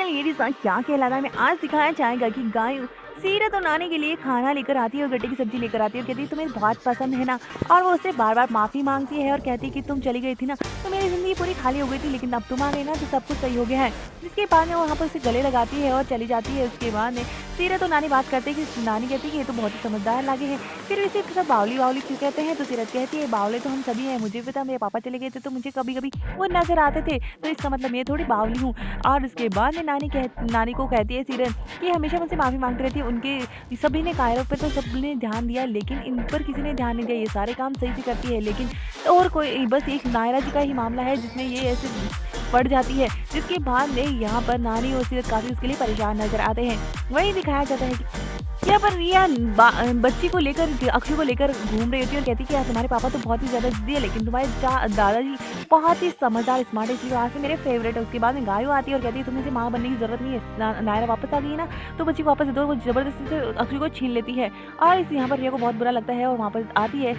Channel ये रिश्ता क्या कहलाता है में आज दिखाया जाएगा कि गाय सीरत और नानी के लिए खाना लेकर आती है और गट्टे की सब्जी लेकर आती है और कहती है तुम्हें बहुत पसंद है ना। और वो उससे बार बार माफी मांगती है और कहती है कि तुम चली गई थी ना तो मेरी जिंदगी पूरी खाली हो गई थी, लेकिन अब तुम आ गई ना तो सब कुछ सही हो गया है। जिसके बाद में वो वहाँ पर उसे गले लगाती है और चली जाती है। उसके बाद में सीरत और नानी बात करते हैं कि नानी कहती है कि ये तो बहुत ही समझदार लागे हैं, फिर इसे सब बावली बावली क्यों कहते हैं। तो सीरत कहती है बावले तो हम सभी हैं, मुझे भी पता मेरे पापा चले गए थे तो मुझे कभी कभी वो नजर आते थे, तो इसका मतलब मैं थोड़ी बावली हूँ। और उसके बाद में नानी को कहती है सीरत कि हमेशा मुझसे माफ़ी माँगती रहती है। उनके सभी ने कायरों पे तो सबने ध्यान दिया, लेकिन इन पर किसी ने ध्यान नहीं दिया। ये सारे काम सही से करती है, लेकिन और कोई बस एक नायरा जी का ही मामला है जिसमें ये ऐसे पड़ जाती है। जिसके बाद में यहाँ पर नानी और सीरत काफ़ी उसके लिए परेशान नज़र आते हैं। वहीं दिखाया जाता है कि यहाँ पर रिया बच्ची को लेकर अक्षु को लेकर घूम रही होती है और कहती है कि यार तुम्हारे पापा तो बहुत ही ज़्यादा ज़िद्दी है, लेकिन तुम्हारे दादाजी बहुत ही समझदार स्मार्ट है, इसलिए आज से मेरे फेवरेट है। उसके बाद में गायो आती है और कहती है तुम्हें इसे माँ बनने की ज़रूरत नहीं है। नायरा वापस आ गई है ना तो बच्ची को वापस दे दो। वो ज़बरदस्ती से अक्षु को छीन लेती है और इस यहाँ पर रिया को बहुत बुरा लगता है और वहाँ पर आती है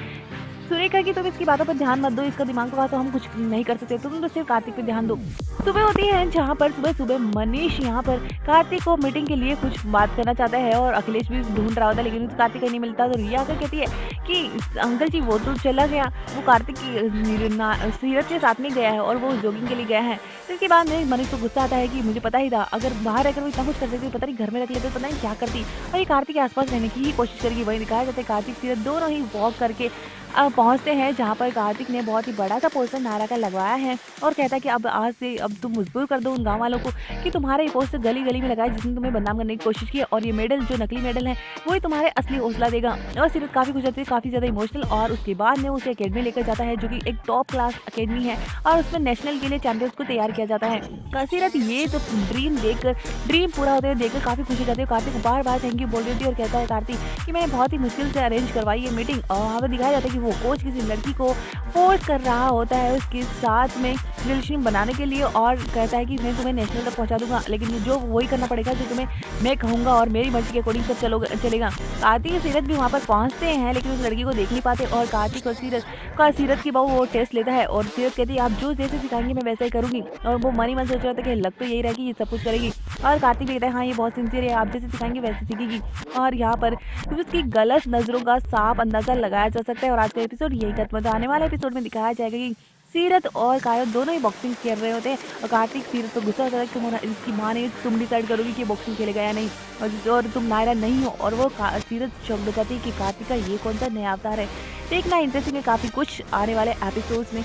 सुरेखा कि तुम इसकी बातों पर ध्यान मत दो, इसका दिमाग का तो हम कुछ नहीं कर सकते, तुम तो सिर्फ कार्तिक पे ध्यान दो। सुबह होती है जहाँ पर सुबह-सुबह मनीष यहाँ पर कार्तिक को मीटिंग के लिए कुछ बात करना चाहता है और अखिलेश भी ढूँढ रहा होता है, लेकिन उसे कार्तिक कहीं नहीं मिलता। तो रिया आकर कहती है कि अंकल जी वो तो चला गया, वो कार्तिक की सीरत के साथ में गया है और वो जॉगिंग के लिए गया है। तो इसके बाद में मनीष को गुस्सा आता है कि मुझे पता ही था, अगर बाहर रहकर वो इतना कुछ कर सकती, पता नहीं घर में रख लेते तो पता नहीं क्या करती, और ये कार्तिक के आस-पास रहने की ही कोशिश करेगी। वहीं दिखाया जाता है कार्तिक सीरत दोनों ही वॉक करके पहुँचते हैं जहाँ पर कार्तिक ने बहुत ही बड़ा-सा पोस्टर नायरा का लगवाया है और कहता है कि अब आज से अब तुम मजबूर कर दो उन गाँव वालों को कि तुम्हारा ये पोस्टर गली-गली में लगाए जिसने तुम्हें बदनाम करने की कोशिश की है, और ये मेडल जो नकली मेडल है वही तुम्हारे असली हौसला देगा। और सीरत काफ़ी खुश होती है, काफ़ी ज़्यादा इमोशनल, और उसके बाद में उसे अकेडमी लेकर जाता है जो कि एक टॉप क्लास अकेडमी है और उसमें नेशनल के लिए चैंपियंस को तैयार किया जाता है। सीरत ये तो ड्रीम पूरा होते हुए देखकर काफ़ी खुश हो जाती है। कार्तिक बार-बार थैंक यू बोल रही होती है और कहता है कार्तिक कि मैंने बहुत ही मुश्किल से अरेंज करवाई ये मीटिंग, और वहाँ पे दिखाया जाता है कि वो कोच किसी लड़की को फोर्स कर रहा होता है उसके साथ में रिलेशन बनाने के लिए, और कहता है कि मैं तुम्हें नेशनल तक पहुँचा दूँगा, लेकिन जो वही करना पड़ेगा जो तुम्हें मैं कहूँगा और मेरी मर्ज़ी के अकॉर्डिंग सब चलेगा। कार्तिक और सीरत भी वहाँ पर पहुँचते हैं, लेकिन उस लड़की को देख नहीं पाते, और कार्तिक और सीरत की बहू वो टेस्ट लेता है और सीरत कहती है आप जो जैसे सिखाएँगे मैं वैसा ही करूँगी, और वो मन ही मन सोच रहा था कि लग तो यही रहा है कि ये सब कुछ करेगी, और कार्तिक भी कहता है हाँ ये बहुत सिंसियर है, आप जैसे सिखाएँगे वैसे सीखेगी। और यहाँ पर क्योंकि उसकी गलत नज़रों का साफ अंदाज़ा लगाया जा सकता है, और आज का एपिसोड यही खत्म होता है। आने वाले एपिसोड में दिखाया जाएगा कि सीरत और कायरत दोनों ही बॉक्सिंग खेल रहे होते हैं, और कार्तिक सीरत पर गुस्सा होता है कि तुम्हारा इसकी माँ ने तुम डिसाइड करोगी कि बॉक्सिंग खेलेगा या नहीं, और तुम नायरा नहीं हो, और वो सीरत शॉक्ड हो जाती है कि कार्तिक का ये कौन सा नया अवतार है। देखना इंटरेस्टिंग है काफ़ी कुछ आने वाले एपिसोड्स में।